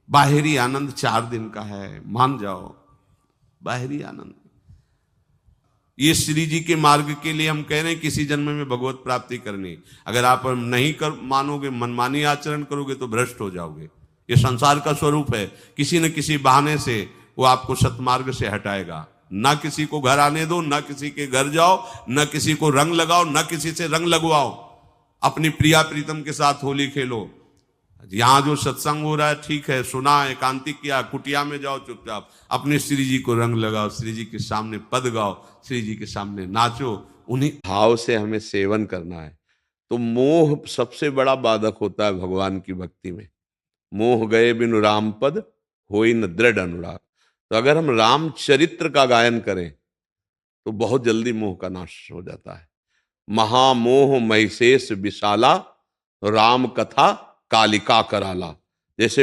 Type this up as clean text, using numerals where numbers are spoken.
बाहरी आनंद 4 दिन का है, मान जाओ, बाहरी आनंद। ये श्री जी के मार्ग के लिए हम कह रहे हैं किसी जन्म में भगवत प्राप्ति करनी। अगर आप नहीं कर मानोगे, मनमानी आचरण करोगे तो भ्रष्ट हो जाओगे। ये संसार का स्वरूप है, किसी न किसी बहाने से वो आपको सतमार्ग से हटाएगा। ना किसी को घर आने दो, ना किसी के घर जाओ, ना किसी को रंग लगाओ, ना किसी से रंग लगवाओ। अपनी प्रिया प्रीतम के साथ होली खेलो। यहां जो सत्संग हो रहा है ठीक है, सुना, एकांतिक किया, कुटिया में जाओ चुपचाप, अपने श्री जी को रंग लगाओ, श्री जी के सामने पद गाओ, श्री जी के सामने नाचो। उन्हीं भाव से हमें सेवन करना है। तो मोह सबसे बड़ा बाधक होता है भगवान की भक्ति में। मोह गए बिनु राम पद, होई न दृढ़ अनुराग। तो अगर हम राम चरित्र का गायन करें तो बहुत जल्दी मोह का नाश हो जाता है। महामोह महिषेष विशाला, राम कथा कालिका कराला। जैसे